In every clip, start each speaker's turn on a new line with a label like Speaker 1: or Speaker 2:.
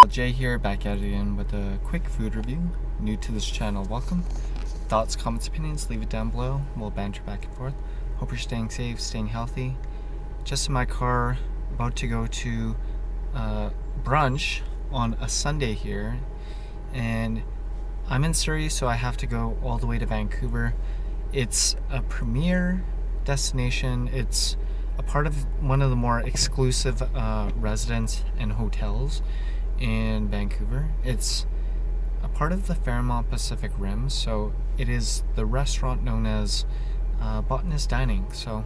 Speaker 1: Jay here, back at it again with a quick food review. New to this channel, welcome. Thoughts, comments, opinions, leave it down below. We'll banter back and forth. Hope you're staying safe, staying healthy. Just in my car, about to go to brunch on a Sunday here. And I'm in Surrey, so I have to go all the way to Vancouver. It's a premier destination. It's a part of one of the more exclusive residence and hotels in Vancouver. It's a part of the Fairmont Pacific Rim, so it is the restaurant known as Botanist Dining. So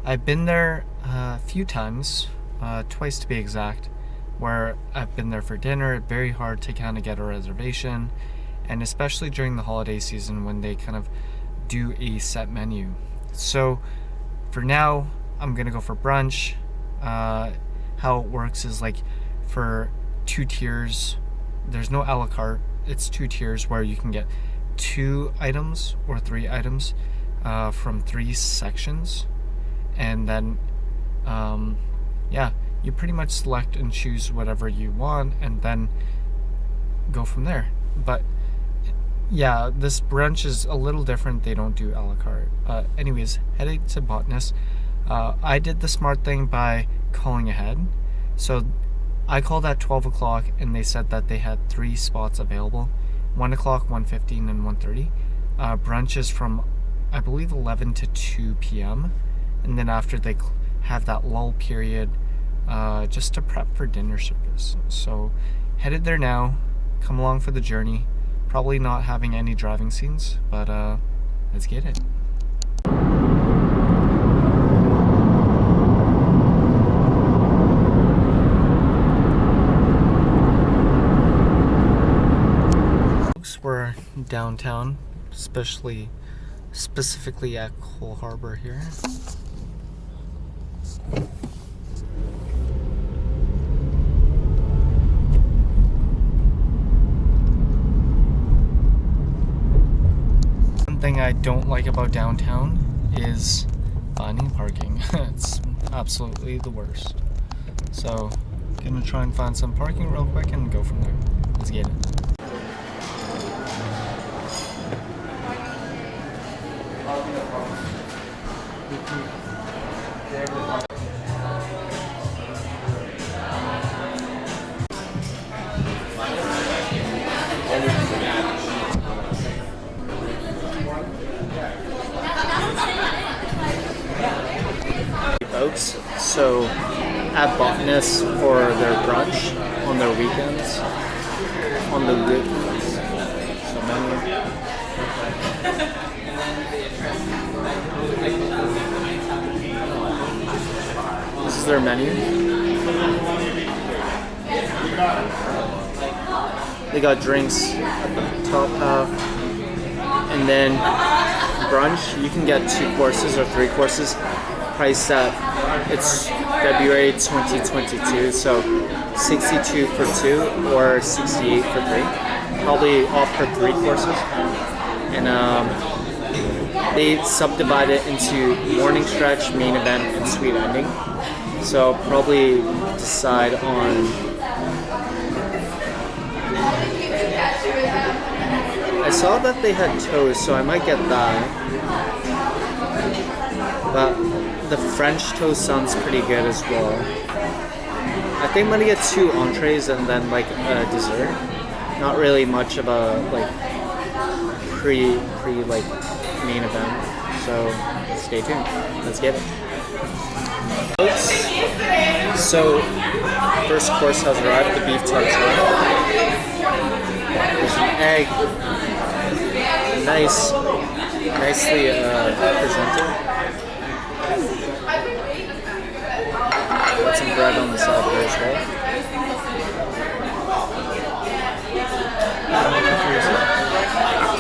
Speaker 1: I've been there a few times, twice to be exact, where I've been there for dinner. Very hard to kind of get a reservation, and especially during the holiday season when they kind of do a set menu. So for now, I'm gonna go for brunch. How it works is like for 2 tiers, there's no a la carte, it's 2 tiers where you can get 2 items or 3 items from 3 sections, and then yeah, you pretty much select and choose whatever you want and then go from there. But yeah, this brunch is a little different. They don't do a la carte. Anyways, heading to Botanist. I did the smart thing by calling ahead. So I called at 12 o'clock and they said that they had 3 spots available. 1 o'clock, 1:15, and 1:30. Brunch is from, I believe, 11 to 2 p.m. And then after they have that lull period just to prep for dinner service. So headed there now. Come along for the journey. Probably not having any driving scenes, but let's get it. We're downtown, specifically at Cole Harbor here. One thing I don't like about downtown is finding parking. It's absolutely the worst. So, gonna try and find some parking real quick and go from there. Let's get it. Folks, so at Botanist for their brunch on their weekends, on the weekends, so many. This is their menu. They got drinks at the top half, and then brunch. You can get 2 courses or 3 courses. Priced at, it's February 2022, so 62 for 2 or 68 for 3. Probably opt for 3 courses, and they subdivide it into morning stretch, main event, and sweet ending. So I'll probably decide on. I saw that they had toast, so I might get that. But the French toast sounds pretty good as well. I think I'm gonna get 2 entrees and then like a dessert. Not really much of a like pre like main event. So stay tuned. Let's get it. So first course has arrived. The beef tarts. There's an egg. Nicely presented. Got some bread on the side there as well.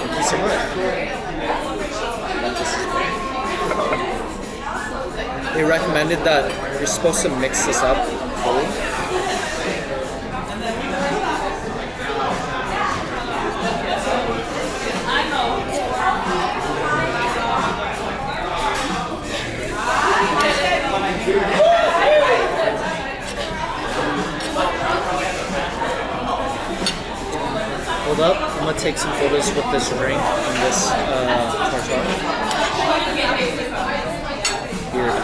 Speaker 1: Thank you so much. They recommended that you're supposed to mix this up fully. Hold up, I'm gonna take some photos with this drink and this tartar. Here.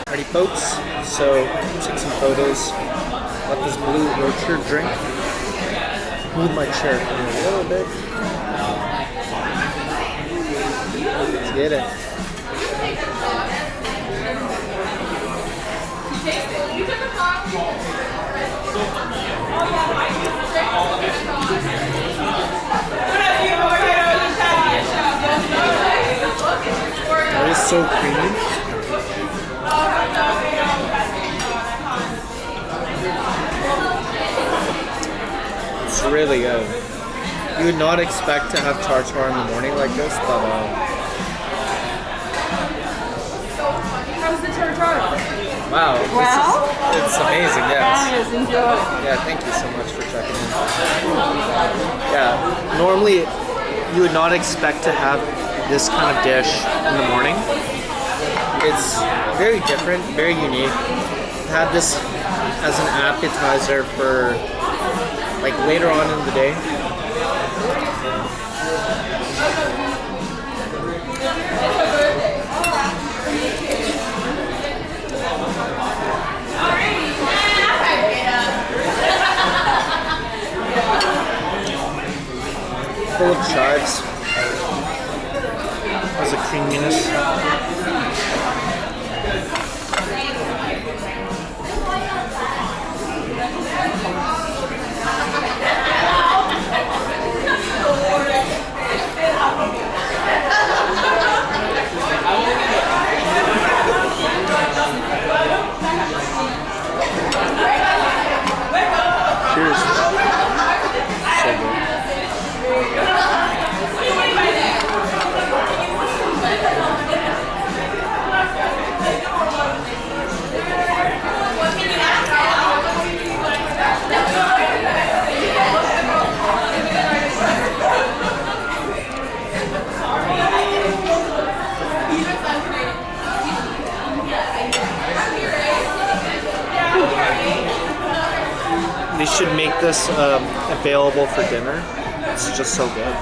Speaker 1: Alrighty folks, so take some photos. Got this blue orchard drink. Move my chair a little bit. Let's get it. That is so creamy. It's really good. You would not expect to have tartar in the morning like this, but
Speaker 2: how's the tartar?
Speaker 1: Wow. It's amazing, yes.
Speaker 2: Yes, enjoy.
Speaker 1: Yeah, thank you so much for checking in. Yeah, normally you would not expect to have this kind of dish in the morning. It's very different, very unique. I've had this as an appetizer for like later on in the day. Full of chives. Has a creaminess. Cheers. So good. They should make this available for dinner. It's just so good.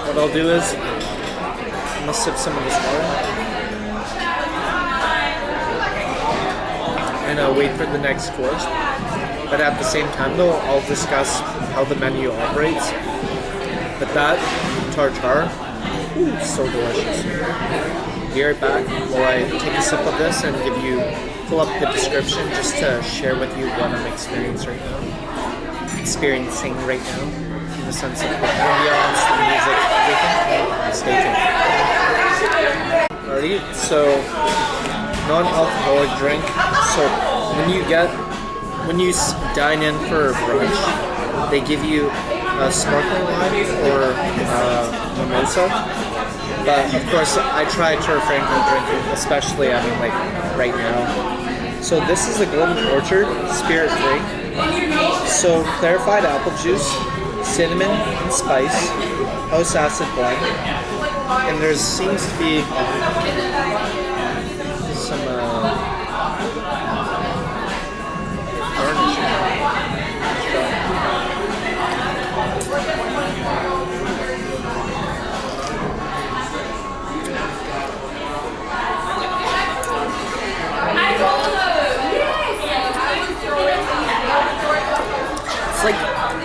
Speaker 1: What I'll do is, I'm gonna sip some of this water and wait for the next course. But at the same time though, I'll discuss how the menu operates. But that tartar, ooh, so delicious. Be right back while I take a sip of this and pull up the description just to share with you what I'm experiencing right now. In the sense of the ambiance, the music, everything. Stay tuned. Alrighty, so non-alcoholic drink. So when you dine in for brunch, they give you a sparkling wine or mimosa. But of course, I try to refrain from drinking, especially like right now. So this is the Golden Orchard, spirit free. So clarified apple juice, cinnamon and spice, house acid blend, and there seems to be some garnish. It's like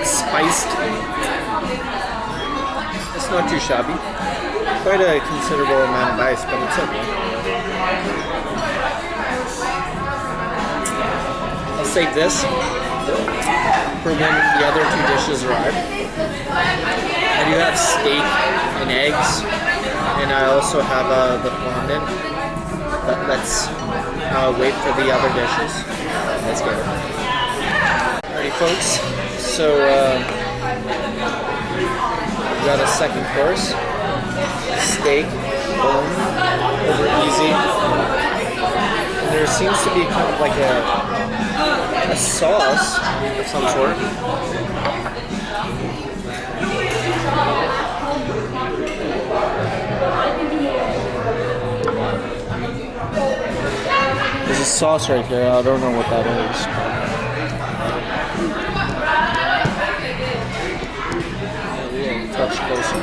Speaker 1: spiced. It's not too shabby. Quite a considerable amount of ice, but it's okay. I'll save this for when the other two dishes arrive. I do have steak and eggs, and I also have the fondant. But let's wait for the other dishes. Let's get it. Alrighty, folks. So we got a second course. Steak, boom, over easy. And there seems to be kind of like a sauce of some sort. There's a sauce right here. I don't know what that is. Touch closer.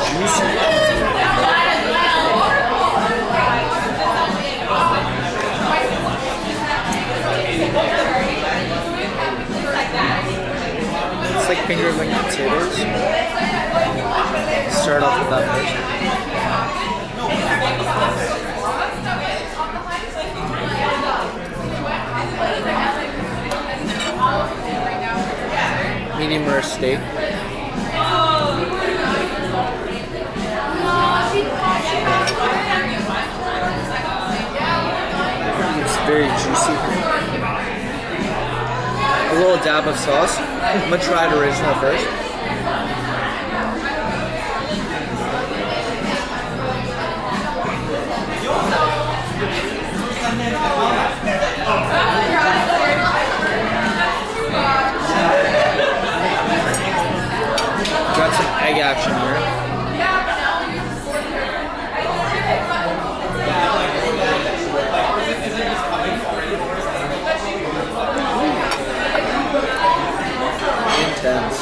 Speaker 1: Juicy. It's like finger ling potatoes. Start off with that first. Medium rare steak. It's very juicy. A little dab of sauce. I'm gonna try the original first. Got some egg action here. Intense.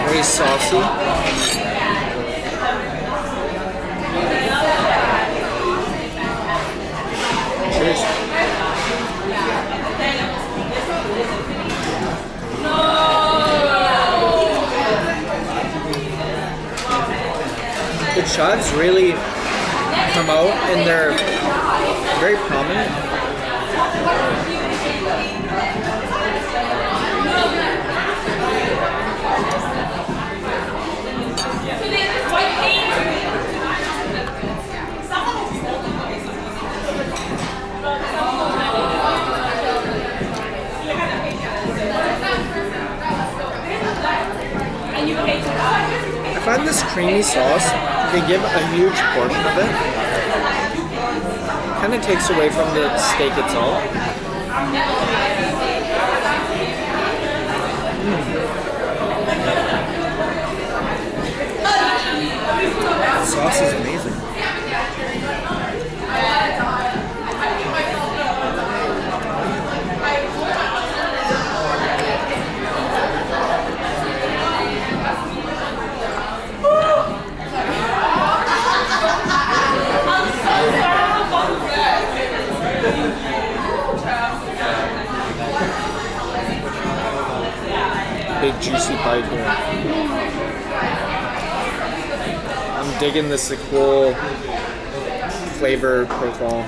Speaker 1: Very saucy. Cheers. The chives really come out and they're very prominent. I find this creamy sauce, they give a huge portion of it. Kind of takes away from the steak itself. The sauce is amazing. big juicy bite here. I'm digging this like cool flavor profile.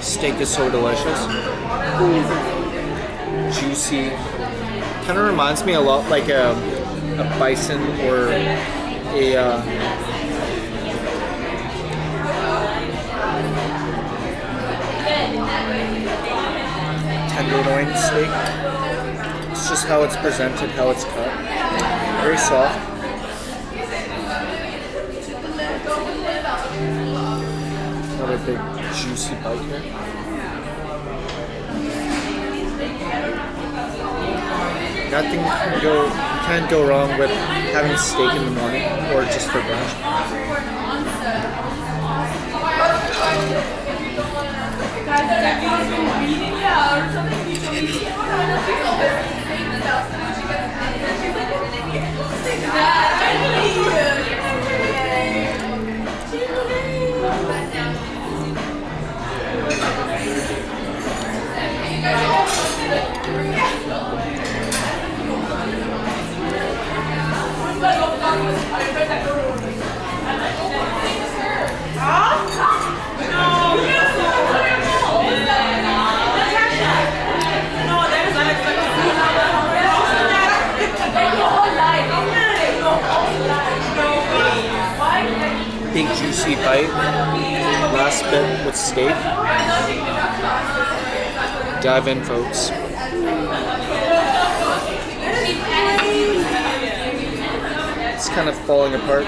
Speaker 1: Steak is so delicious. Juicy. Kind of reminds me a lot like a bison or a tenderloin steak. It's just how it's presented, how it's cut. Very soft. Another big juicy bite here. Nothing can't go wrong with having steak in the morning or just for brunch. Big juicy bite. Last bit with steak. Dive in, folks. It's kind of falling apart.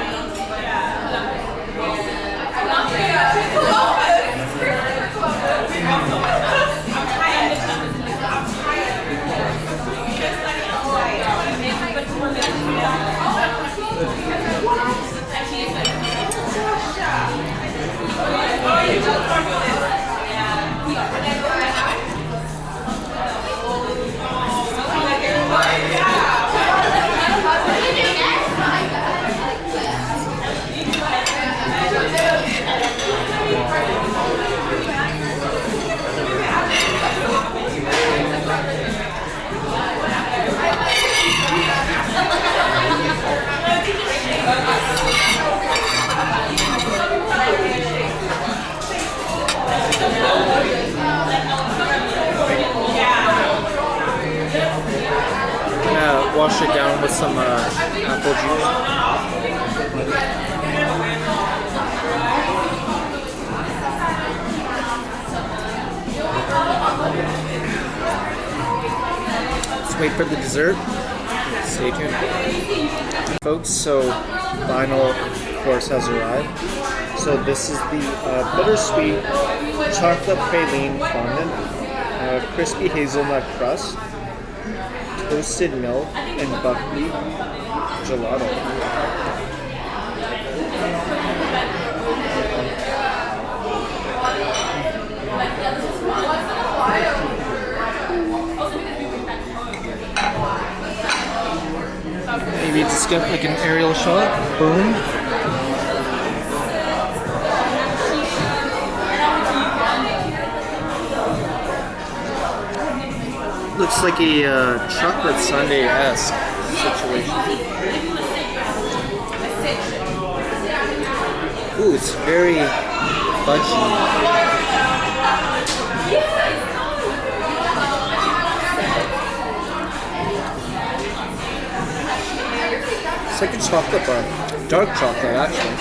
Speaker 1: Wash it down with some apple juice. Let's wait for the dessert. Stay tuned. Folks, so final course has arrived. So this is the bittersweet chocolate praline fondant, crispy hazelnut crust, toasted milk, and buckwheat gelato. Maybe just get like an aerial shot. Boom. Looks like a chocolate sundae-esque situation. Ooh, it's very fudgy. It's like a chocolate bar. Dark chocolate, actually.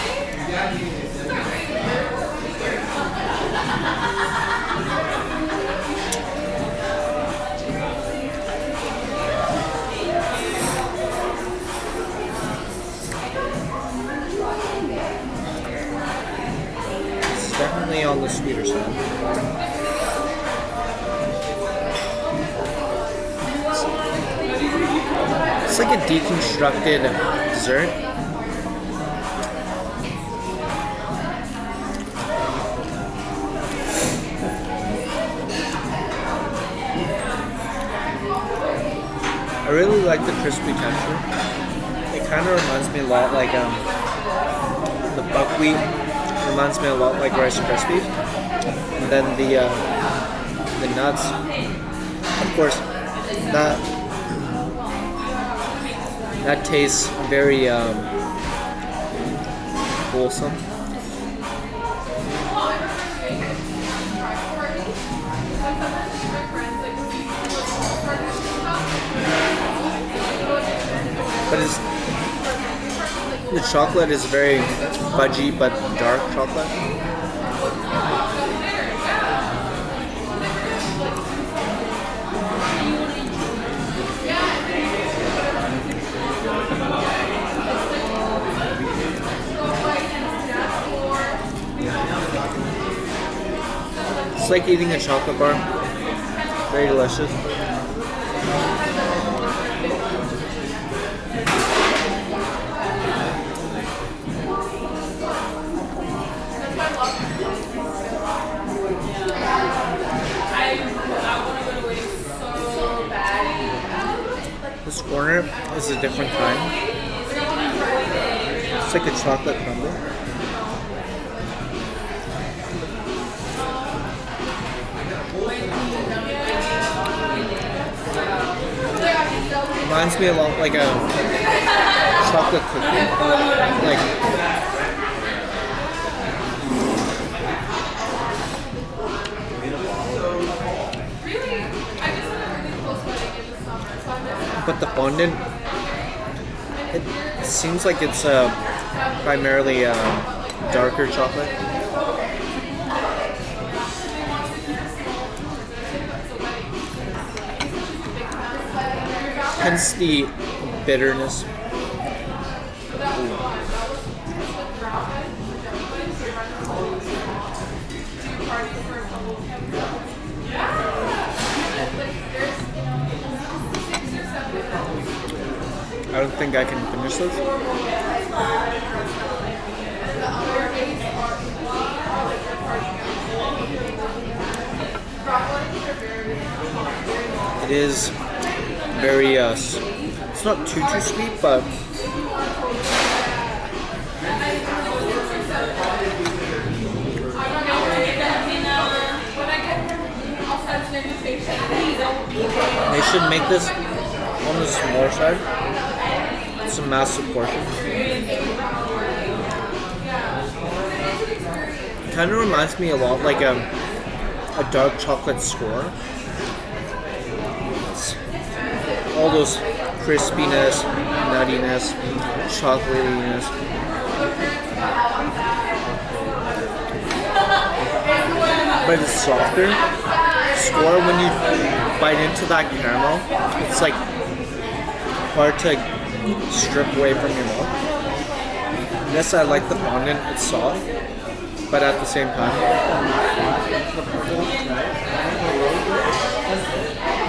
Speaker 1: Definitely on the sweeter side. It's like a deconstructed dessert. I really like the crispy texture. It kind of reminds me a lot like the buckwheat reminds me a lot like Rice Krispies. And then the nuts, of course, that tastes very wholesome. But the chocolate is very fudgy but dark chocolate. It's like eating a chocolate bar. Very delicious. This corner is a different kind. It's like a chocolate crumble. Reminds me a lot like a chocolate cookie. But the fondant, it seems like it's primarily darker chocolate. Hence the bitterness. I don't think I can finish this. It is very, it's not too sweet, but they should make this on the smaller side. It's a massive portion. Kind of reminds me a lot like a dark chocolate score. It's all those crispiness, nuttiness, chocolatiness. But it's softer. Score, when you bite into that caramel, it's like hard to strip away from your mouth. Yes, I like the fondant, it's soft, but at the same time,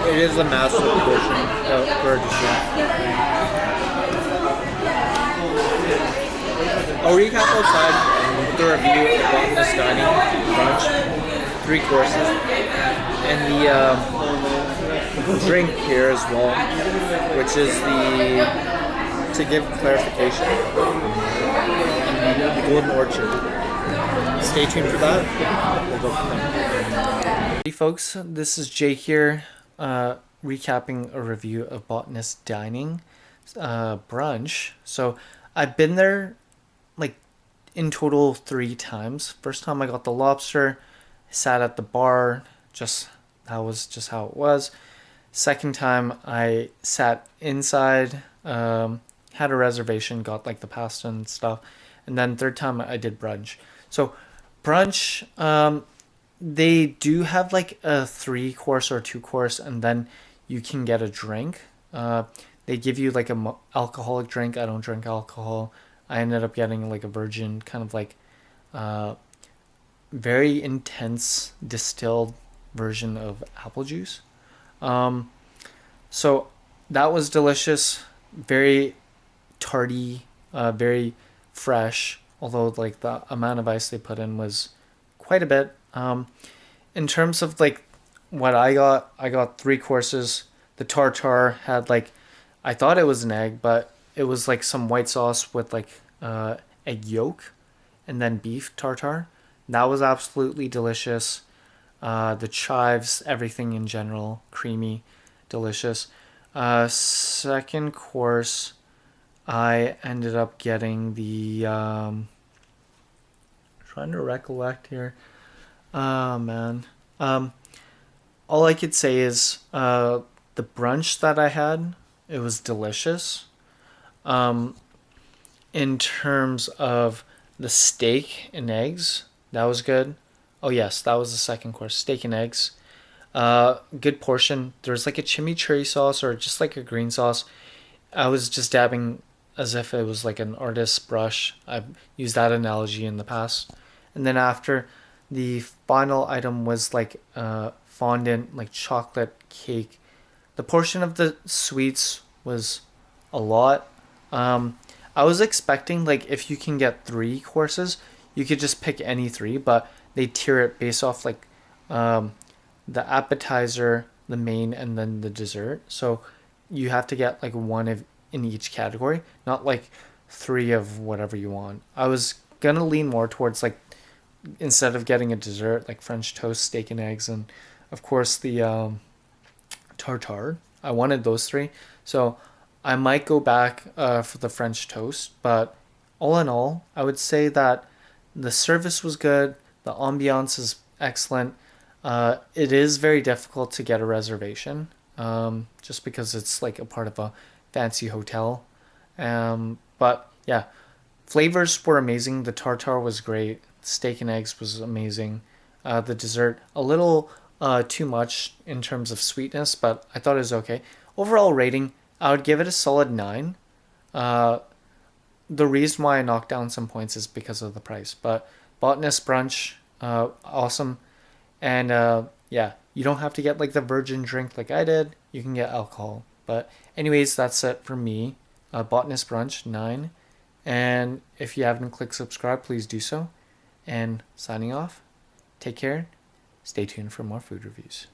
Speaker 1: it is a massive portion for a dessert. I'll recap outside with the review of Botanist Dining, Brunch, 3 courses, and the drink here as well, which is to give clarification, the Golden Orchard. Stay tuned for that. We'll go from there. Hey folks, this is Jay here, recapping a review of Botanist Dining, Brunch. So I've been there like in total 3 times. First time I got the lobster, sat at the bar, that was just how it was. Second time I sat inside, had a reservation, got like the pasta and stuff. And then third time I did brunch. So brunch, they do have like a 3-course or 2-course, and then you can get a drink. They give you like a alcoholic drink. I don't drink alcohol. I ended up getting like a virgin, kind of like very intense distilled version of apple juice. So that was delicious. very tarty, very fresh. Although like the amount of ice they put in was quite a bit. In terms of like what I got 3 courses. The tartar had like, I thought it was an egg, but it was like some white sauce with like egg yolk, and then beef tartar. That was absolutely delicious. The chives, everything in general, creamy, delicious. Second course, I ended up getting the trying to recollect here. Oh man. All I could say is the brunch that I had, it was delicious. Um, in terms of the steak and eggs, that was good. Oh yes, that was the second course, steak and eggs. Good portion. There's like a chimichurri sauce or just like a green sauce. I was just dabbing as if it was like an artist's brush. I've used that analogy in the past. And then after, the final item was like fondant, like chocolate cake. The portion of the sweets was a lot. Um, I was expecting like if you can get 3 courses, you could just pick any three, but they tier it based off like um, the appetizer, the main, and then the dessert. So you have to get like one of in each category, not like 3 of whatever you want. I was gonna lean more towards like, instead of getting a dessert like French toast, steak and eggs, and of course the tartare. I wanted those 3, so I might go back for the French toast. But all in all, I would say that the service was good. The ambiance is excellent. It is very difficult to get a reservation, just because it's like a part of a fancy hotel. But yeah, flavors were amazing. The tartare was great. Steak and eggs was amazing. The dessert, a little too much in terms of sweetness, but I thought it was okay. Overall rating, I would give it a solid 9. Uh, the reason why I knocked down some points is because of the price. But Botanist Brunch, awesome. And yeah, you don't have to get like the virgin drink like I did. You can get alcohol. But anyways, that's it for me. Botanist Brunch 9. And if you haven't clicked subscribe, please do so. And signing off. Take care. Stay tuned for more food reviews.